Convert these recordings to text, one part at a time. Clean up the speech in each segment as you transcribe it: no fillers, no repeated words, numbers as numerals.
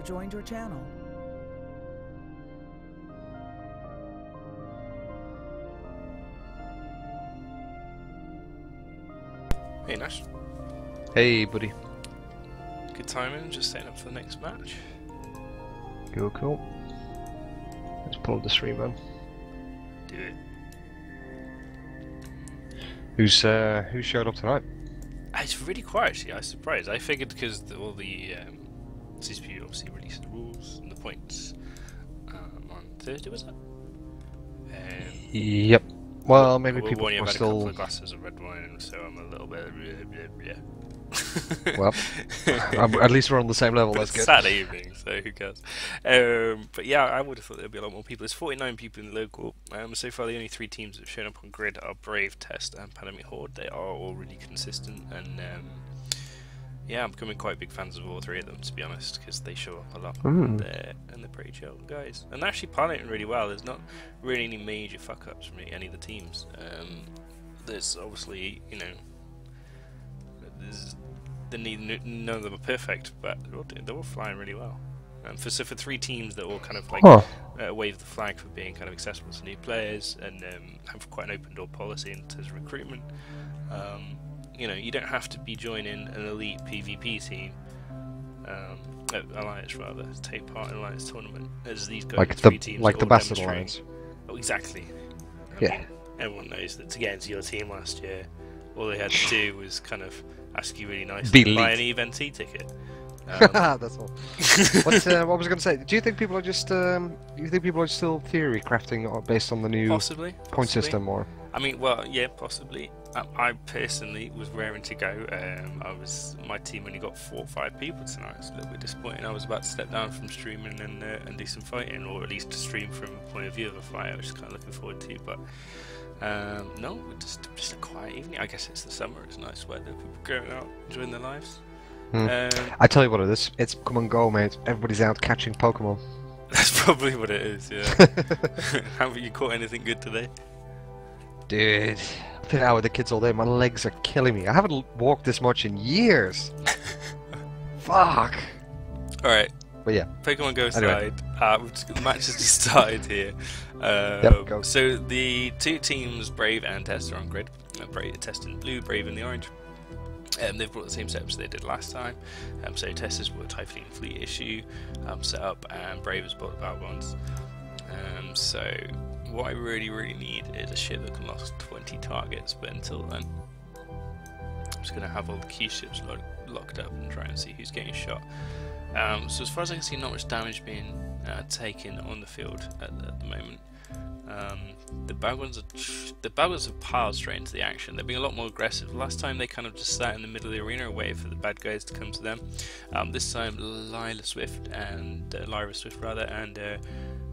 joined your channel. Hey Nash. Hey buddy. Good timing, just setting up for the next match. Cool. Let's pull up the stream man. Do it. Who showed up tonight? It's really quiet actually, I was surprised. I figured because all the CCP obviously released the rules and the points on Thursday, was it? Yep. Well, maybe people I've are had a still... couple of glasses of red wine, so I'm a little bit... Well, at least we're on the same level, that's good. Saturday evening, so who cares? But yeah, I would have thought there'd be a lot more people. There's 49 people in the local. So far, the only 3 teams that have shown up on grid are Brave, Test, and Pandemic Horde. They are all really consistent, and yeah, I'm becoming quite big fans of all 3 of them, to be honest, because they show up a lot, and they're pretty chill guys. And they're actually piloting really well. There's not really any major fuck-ups from any of the teams. There's obviously, you know, none of them are perfect, but they're all flying really well. For 3 teams that all kind of like wave the flag for being kind of accessible to new players and have quite an open door policy in terms of recruitment. You know, you don't have to be joining an elite PvP team, alliance rather, to take part in alliance tournament. As these guys, like 3 teams, the Bastard Alliance. Oh, exactly. Yeah. I mean, everyone knows that to get into your team last year, all they had to do was kind of ask you really nicely to buy an EVNT ticket. That's all. What was I going to say? Do you think people are just still theory crafting based on the new possibly point system, or? I mean, well, yeah, possibly. I personally was raring to go. My team only got 4 or 5 people tonight. It's a little bit disappointing. I was about to step down from streaming and do some fighting, or at least to stream from a point of view of a fight. I was kind of looking forward to, but no, just a quiet evening. I guess it's the summer. It's nice weather. People going out enjoying their lives. I tell you what it is. It's come and go, mate. Everybody's out catching Pokemon. That's probably what it is. Yeah. Haven't you caught anything good today? Dude, I've been out with the kids all day. My legs are killing me. I haven't walked this much in years. Fuck. Alright. But yeah. Pokemon Go Anyway. aside, the match has just started here. Yep, go. So the 2 teams, Brave and Test, are on grid. Brave, Test in blue, Brave in the orange. They've brought the same setups they did last time. So Test has brought a Typhoon Fleet issue set up, and Brave has brought the Balgons. So what I really need is a ship that can last 20 targets, but until then I'm just going to have all the key ships locked up and try and see who's getting shot. So as far as I can see, not much damage being taken on the field at the moment. The Balgons have piled straight into the action. They're being a lot more aggressive. Last time they kind of just sat in the middle of the arena waiting for the bad guys to come to them. This time Lyra Swift and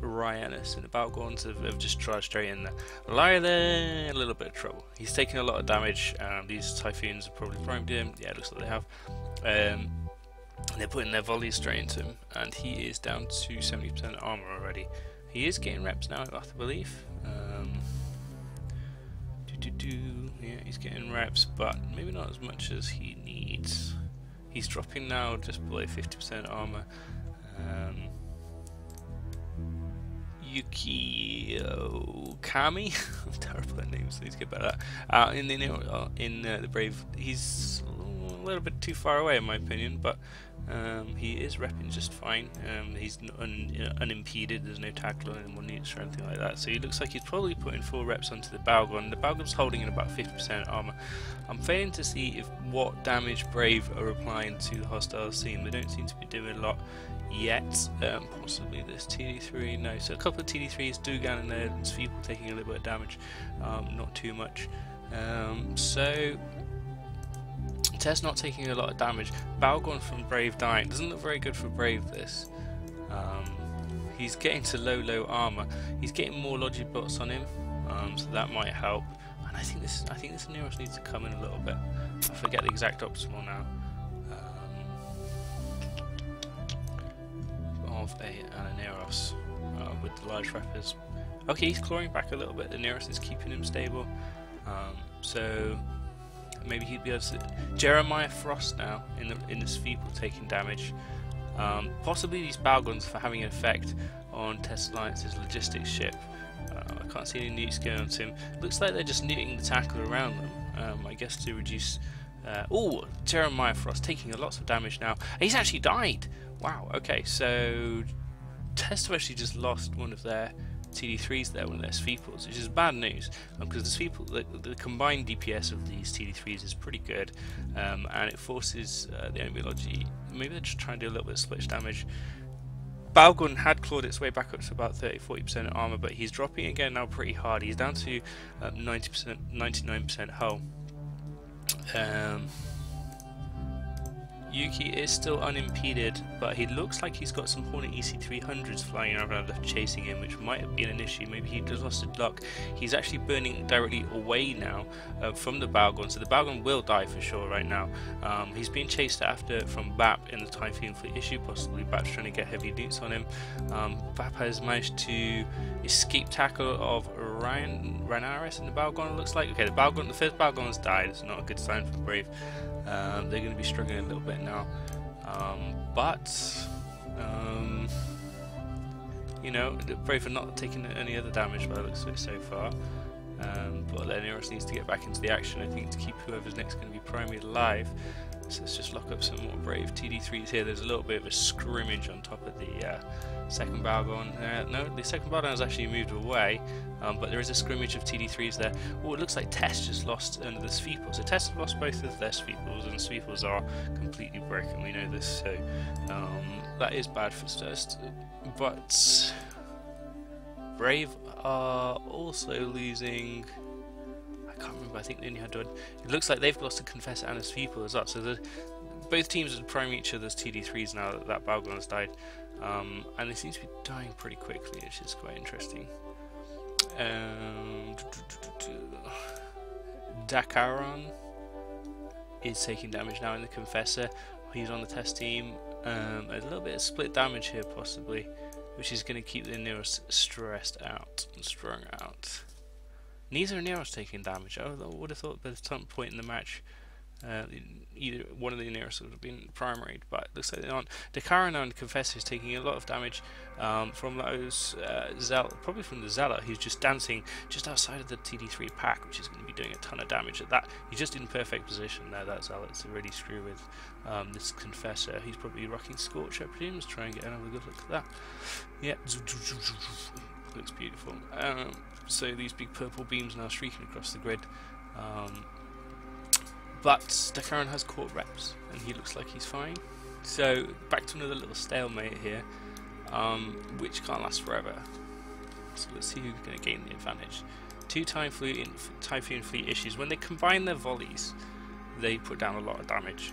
Ryanus and the Balgons have just charged straight in there. Lyra there, a little bit of trouble. He's taking a lot of damage. These Typhoons have probably primed him. Yeah, it looks like they have. They're putting their volleys straight into him, and he is down to 70% armor already. He is getting reps now, I believe. Yeah, he's getting reps, but maybe not as much as he needs. He's dropping now just below 50% armor. Yukio Kami, I'm terrible at names, so need to get better at that. In the Brave, he's a little bit too far away in my opinion, but he is repping just fine. He's unimpeded, there's no tackle on him or needs or anything like that, so he looks like he's probably putting 4 reps onto the Balgon. The Balgon's holding in about 50% armor. I'm failing to see what damage Brave are applying to the hostile team. They don't seem to be doing a lot yet. Possibly this TD3, no, so a couple of TD3s, Dugan and their people taking a little bit of damage, not too much. So Test not taking a lot of damage. Balgon from Brave dying doesn't look very good for Brave. This he's getting to low armor. He's getting more logic bots on him, so that might help. And I think this Neros needs to come in a little bit. I forget the exact optimal now. Of a Neros with the large rappers. Okay, he's clawing back a little bit. The Neros is keeping him stable. So maybe he'd be able to. Jeremiah Frost now in this Feeble taking damage. Possibly these bow guns for having an effect on Test Alliance's logistics ship. I can't see any nukes going onto him. Looks like they're just nuking the tackle around them, I guess to reduce... oh, Jeremiah Frost taking lots of damage now. He's actually died! Wow, okay, so... Test have actually just lost one of their TD3s there, one of their Sveeples, which is bad news, because the combined DPS of these TD3s is pretty good, and it forces the enemy logi. Maybe they're just trying to do a little bit of splash damage. Balgun had clawed its way back up to about 30-40% armor, but he's dropping again now pretty hard. He's down to 90%, 99% hull. Yuki is still unimpeded, but he looks like he's got some Hornet EC300s flying around chasing him, which might have been an issue. Maybe he just lost his luck. He's actually burning directly away now from the Balgun, so the Balgun will die for sure right now. He's being chased after from BAP in the Typhoon Fleet issue, possibly BAP's trying to get heavy nukes on him. BAP has managed to escape tackle of Ranaris in the Balgun, it looks like. Okay, the first Balgun has died. It's not a good sign for Brave. They're going to be struggling a little bit now, you know, Brave are not taking any other damage by the looks of it so far, but Leonidas needs to get back into the action, I think, to keep whoever's next going to be primary alive. So let's just lock up some more Brave TD3s here. There's a little bit of a scrimmage on top of the second Balgun. No, the second Balgun has actually moved away, but there is a scrimmage of TD3s there. Oh, it looks like Test just lost under the Sveeples. So Test have lost both of their Sveeples, and Sveeples are completely broken, we know this, so that is bad for Test. But Brave are also losing... I can't remember, I think they only had one. It looks like they've lost a Confessor and a Sveeple as well, so both teams are priming each other's TD3s now that Balgun has died, and they seem to be dying pretty quickly, which is quite interesting. Dakaron is taking damage now in the Confessor. He's on the Test team. A little bit of split damage here possibly, which is going to keep the Neros stressed out and strung out. Neither Neros taking damage. I would have thought by some point in the match either one of the Neros would have been primaried, but it looks like they aren't. Dakaran and Confessor is taking a lot of damage from those probably from the Zealot, who's just dancing just outside of the TD3 pack, which is going to be doing a ton of damage at that. He's just in perfect position there, that Zealot, to really screw with this Confessor. He's probably rocking Scorch, I presume. Let's try and get another good look at that. Yeah, looks beautiful. So these big purple beams now streaking across the grid. But Dakaran has caught reps, and he looks like he's fine. So back to another little stalemate here, which can't last forever. So let's see who's going to gain the advantage. Two Typhoon Fleet issues. When they combine their volleys, they put down a lot of damage,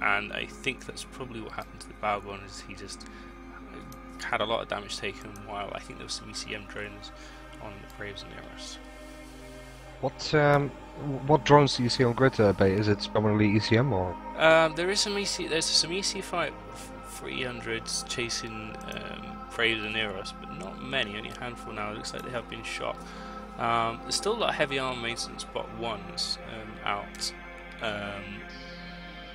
and I think that's probably what happened to the Balgun, is he just had a lot of damage taken, while I think there was some ECM drones on the Braves and Neros. What drones do you see on grid, Bay? Is it predominantly ECM or? There's some EC 300s chasing Braves and Neros, but not many, only a handful now. It looks like they have been shot. There's still a lot of heavy armor maintenance bot ones out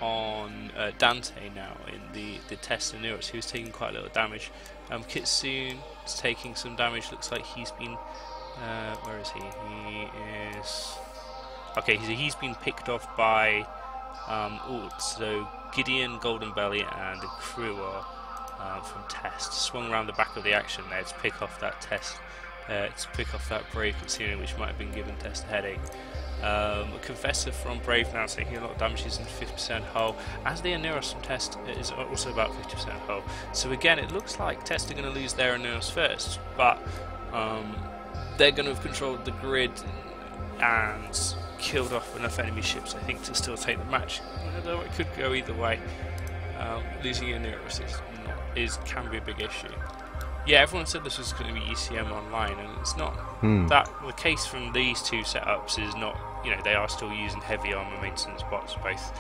on Dante now in the Test and Neros, who's taking quite a little damage. Kitsune is taking some damage. Looks like he's been where is he? He is okay. He's been picked off by so Gideon, Golden Belly, and the crew are from Test. Swung around the back of the action there to pick off that Test, to pick off that Brave Kitsune, which might have been giving Test a headache. Confessor from Brave now taking a lot of damage. He's in 50% hull, as the Neros from Test is also about 50% hull. So again, it looks like Test are going to lose their Neros first, but they're going to have controlled the grid and killed off enough enemy ships, I think, to still take the match. Although it could go either way. Losing your Neros can be a big issue. Yeah, everyone said this was going to be ECM online, and it's not. That the case from these two setups is not. You know, they are still using heavy armor maintenance bots. Both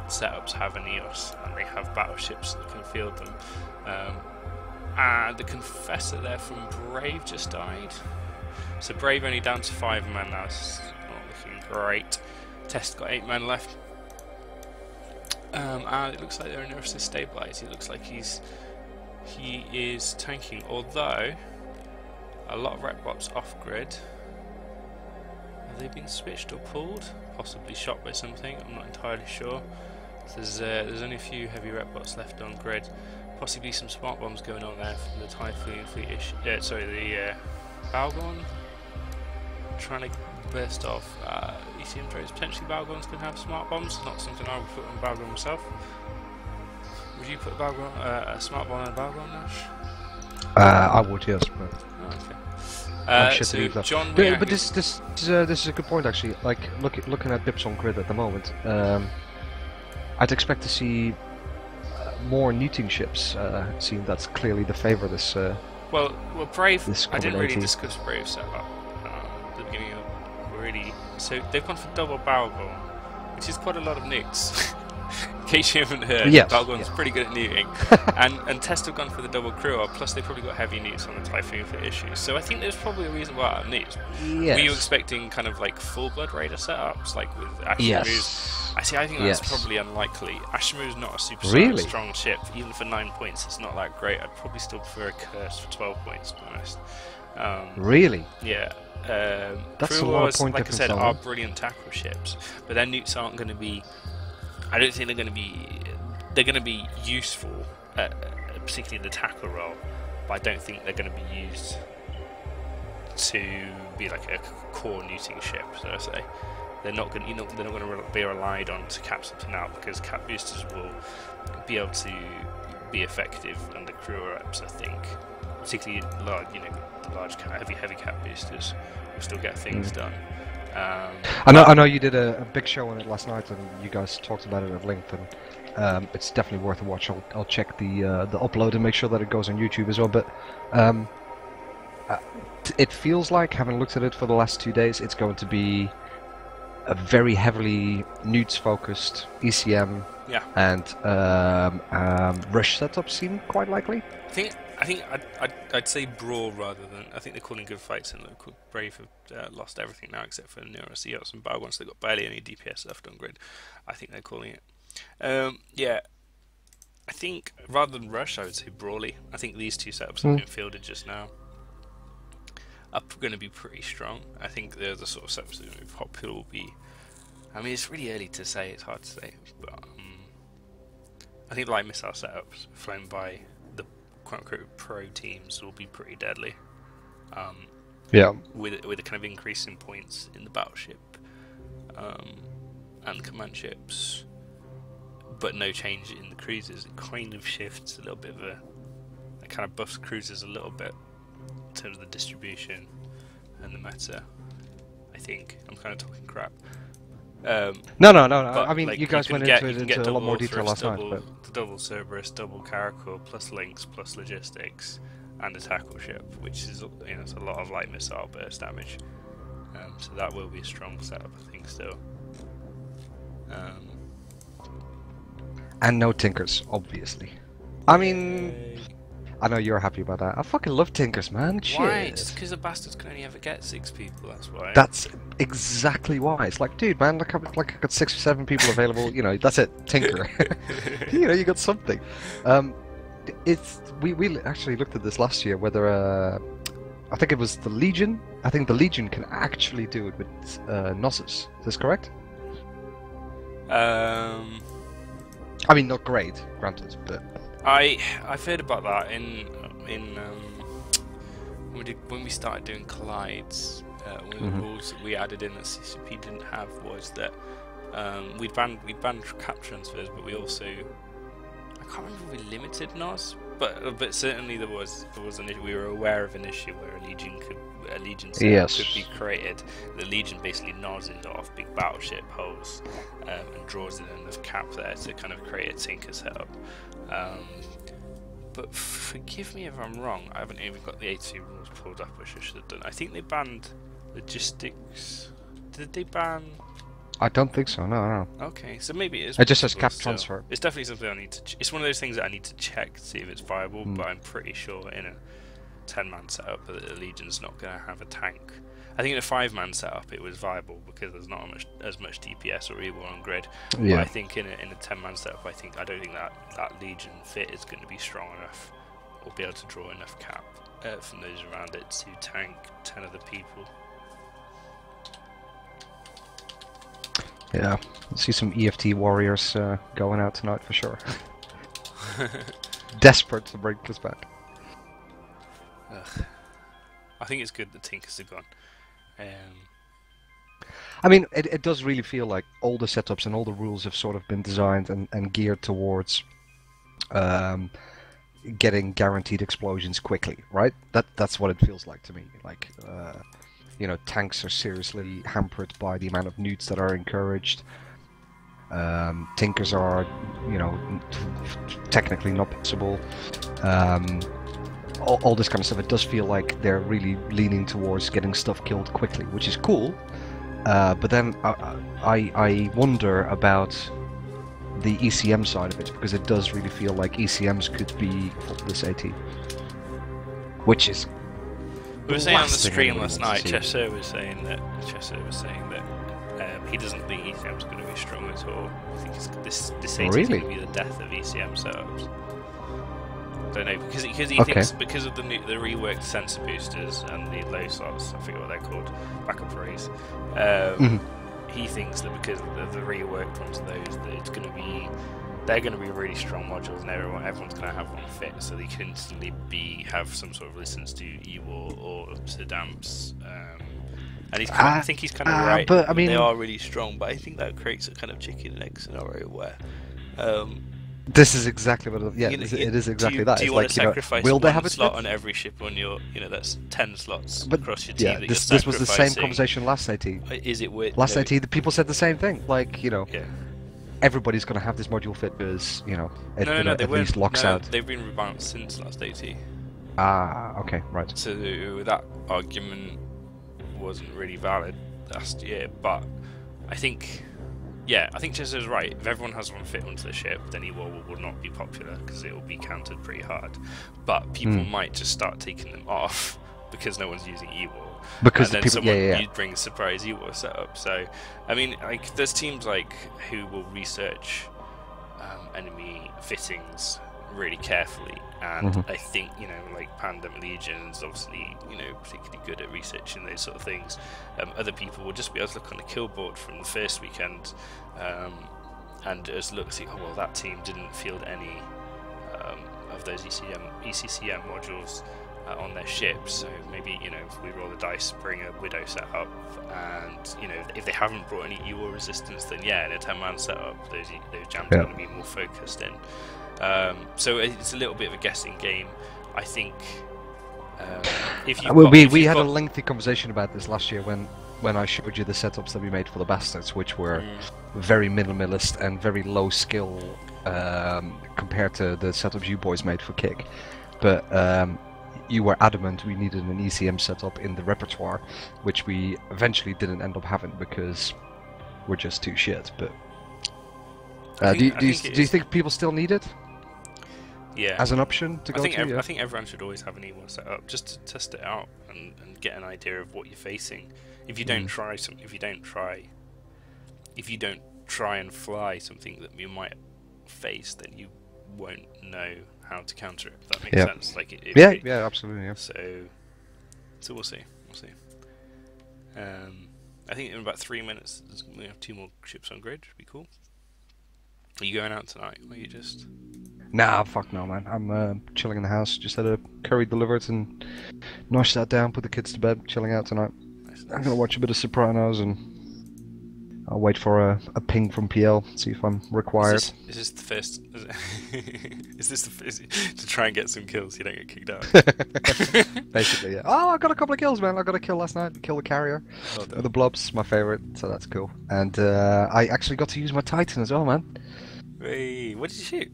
setups have an EOS, and they have battleships that can field them. And the Confessor there from Brave just died. So Brave only down to 5 men now. It's not looking great. Test got 8 men left. And it looks like they're inertia stabilized. It looks like he is tanking, although a lot of rep bots off grid. Have they been switched or pulled? Possibly shot by something. I'm not entirely sure. There's only a few heavy rep bots left on grid. Possibly some smart bombs going on there from the Typhoon fleet issue. Sorry, the Balgon trying to burst off ECM drones. Potentially Balgons can have smart bombs. Not something I would put on Balgon myself. Would you put a smart bomb on a Balgon, Nash? I would, yes. But Oh, okay. So John, but this is a good point actually. Like looking at dips on grid at the moment, I'd expect to see more neuting ships. Seeing that's clearly the favour this. Well, Brave. This I didn't really combination. discuss Brave setup at the beginning of really. So they've gone for double barrel bomb, which is quite a lot of nukes. In case you haven't heard, Yes, Balgon's yeah. pretty good at nuking, and Test have gone for the double crew, plus they probably got heavy nukes on the Typhoon for issues. So I think there's probably a reason why I'm nukes. Yes. Were you expecting kind of like full blood raider setups, like with Ashimu's? Yes. I think that's Yes. probably unlikely. Ashimu's not a super Really? strong ship, even for 9 points. It's not that great. I'd probably still prefer a Curse for 12 points, to be honest. Really? Yeah. That's Crew a lot of Wars, point like I difference, said, though, are huh? brilliant tackle ships, but their nukes aren't going to be. I don't think they're going to be. They're going to be useful, particularly in the tackle role, but I don't think they're going to be used to be like a core neuting ship. So I say they're not going. They're not going to be relied on to cap something out, because cap boosters will be able to be effective under crew reps. I think, particularly large, the large heavy cap boosters will still get things done. I know you did a big show on it last night, and you guys talked about it at length, and it's definitely worth a watch. I'll check the upload and make sure that it goes on YouTube as well. But it feels like, having looked at it for the last 2 days, it's going to be a very heavily newts focused ECM, Yeah. and rush setup seem quite likely. I think I'd say brawl rather than. I think they're calling good fights, and look, Brave have lost everything now except for Nero Seahawks and Balgons. They've got barely any DPS left on grid. I think they're calling it. Yeah, I think rather than rush, I would say brawly. I think these two setups have been fielded just now are going to be pretty strong. I think they're the sort of setups that are going to be popular. Will be. I mean, it's really early to say. It's hard to say, but I think light missile setups flown by the quote-unquote pro teams will be pretty deadly. Yeah. With a kind of increase in points in the battleship and command ships, but no change in the cruisers. It kind of shifts a little bit of it kind of buffs cruisers a little bit in terms of the distribution and the meta. I think I'm kind of talking crap. No. I mean, like, you guys went into it into a lot more detail last night. But double Cerberus, double Caracal, plus links, plus logistics, and a tackle ship, which is it's a lot of light missile burst damage. So that will be a strong setup, I think, still. And no tinkers, obviously. I mean, I know you're happy about that. I fucking love tinkers, man. Why? Shit. Just because the bastards can only ever get 6 people, that's why. That's exactly why. It's like, dude, man, I've got 6 or 7 people available. That's it. Tinker. You got something. We actually looked at this last year. Whether I think it was the Legion. I think the Legion can actually do it with Gnosis. Is this correct? I mean, not great, granted, but I've heard about that when we started doing collides. One of the rules that we added in that CCP didn't have was that we banned cap transfers, but we also, I can't remember if we limited NOS, but certainly there was an issue. We were aware of an issue where a Legion setup could be created. The Legion basically noses off big battleship hulls and draws in enough cap there to kind of create a tinker setup. But forgive me if I'm wrong, I haven't even got the 82 rules pulled up, which I should have done. I think they banned logistics. Did they ban? I don't think so. No. Okay, so maybe it is. It just says cap still. transfer. It's definitely something I need to. It's one of those things that I need to check to see if it's viable. But I'm pretty sure in a 10-man setup that the Legion's not going to have a tank. I think in a 5-man setup it was viable because there's not as much DPS or evil on grid. Yeah. But I think in a 10-man setup, I don't think that Legion fit is going to be strong enough or be able to draw enough cap from those around it to tank 10 other people. Yeah, see some EFT warriors going out tonight for sure. Desperate to bring this back. Ugh. I think it's good that Tinkers are gone. I mean, it does really feel like all the setups and all the rules have sort of been designed and geared towards getting guaranteed explosions quickly, right? That's what it feels like to me. Like, you know, tanks are seriously hampered by the amount of newts that are encouraged. Tinkers are, you know, technically not possible. All this kind of stuff. It does feel like they're really leaning towards getting stuff killed quickly, which is cool. But then I wonder about the ECM side of it, because it does really feel like ECMs could be for this AT, which is. We were saying on the stream last night. Chester was saying that he doesn't think ECM's going to be strong at all. I think this AT is going to be the death of ECM setups. I don't know, because he thinks because of the reworked sensor boosters and the low slots, I forget what they're called, backup arrays. He thinks that because of the reworked ones of those, that they're going to be really strong modules, and everyone's going to have one fit, so they can instantly have some sort of resistance to Ewar or to Damps. And I think he's kind of right. But I mean, they are really strong, but I think that creates a kind of chicken and egg scenario where. This is exactly what. It is exactly that. Do you want to sacrifice will they one have a slot on every ship on your? That's 10 slots across your team. Yeah, this was the same conversation last AT. Is it weird? Last AT, the people said the same thing. Like, you know, yeah. Everybody's going to have this module fit because, you know, it at least locks out. They've been rebalanced since last AT. Ah, okay, right. So that argument wasn't really valid last year, but I think Chester's right. If everyone has one fit onto the ship, then Ewar will not be popular because it will be countered pretty hard. But people might just start taking them off because no one's using Ewar. Because and then people, you'd bring a surprise Ewar setup. So, I mean, like, there's teams like who will research enemy fittings really carefully, and I think, you know, like Pandemic Legion's obviously, you know, particularly good at researching those sort of things. Other people will just be able to look on the kill board from the first weekend and just look and see, oh well, that team didn't field any of those ECCM modules on their ships, so maybe, you know, if we roll the dice, bring a Widow setup, and, you know, if they haven't brought any Ewar resistance, then yeah, in a 10-man setup, those jams are going to be more focused in. So it's a little bit of a guessing game. I think if you we had a lengthy conversation about this last year when I showed you the setups that we made for the Bastards, which were very minimalist and very low skill compared to the setups you boys made for Kick. But you were adamant we needed an ECM setup in the repertoire, which we eventually didn't end up having because we're just too shit. But do you think people still need it? Yeah, as an option to go I think everyone should always have an Ewar set up just to test it out and get an idea of what you're facing. If you don't try and fly something that you might face, then you won't know how to counter it. If that makes sense. Like absolutely. Yeah. So we'll see. I think in about 3 minutes we have 2 more ships on grid. Should be cool. Are you going out tonight? Or are you just? Nah, fuck no, man. I'm chilling in the house. Just had a curry delivered and noshed that down, put the kids to bed, chilling out tonight. Nice. I'm gonna watch a bit of Sopranos and I'll wait for a ping from PL, see if I'm required. Is this the first? Is this the first to try and get some kills so you don't get kicked out? Basically, yeah. Oh, I got a couple of kills, man. I got a kill last night. Kill the carrier. The blobs, my favorite, so that's cool. And I actually got to use my Titan as well, man. Hey, what did you shoot?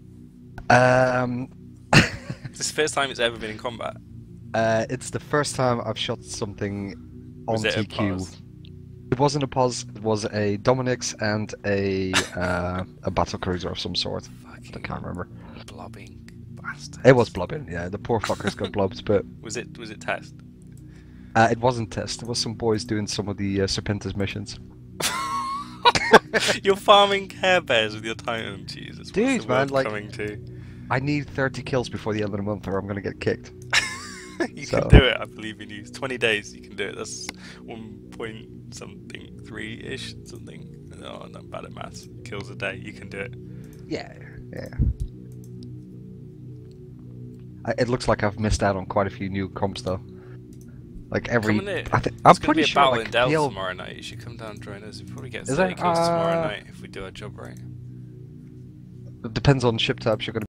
It's the first time it's ever been in combat. It's the first time I've shot something on TQ. It wasn't a pause. It was a Dominic's and a battle cruiser of some sort. I can't remember. Blobbing bastard. It was blobbing. Yeah, the poor fuckers got blobs. But was it test? It wasn't test. It was some boys doing some of the Serpentis missions. You're farming Care Bears with your Titan. Jesus, Dude, what's the man, world like, coming to? I need 30 kills before the end of the month, or I'm gonna get kicked. You So- can do it. I believe in you. 20 days, you can do it. That's 1.3-ish something. Oh, not bad at maths. Kills a day. You can do it. Yeah, yeah. It looks like I've missed out on quite a few new comps though. Like every, Come on in. I'm There's pretty be a sure battle like in Delft the old, tomorrow night. You should come down and join us. You probably get Is 30 there? kills tomorrow night if we do our job right. it depends on ship types you're gonna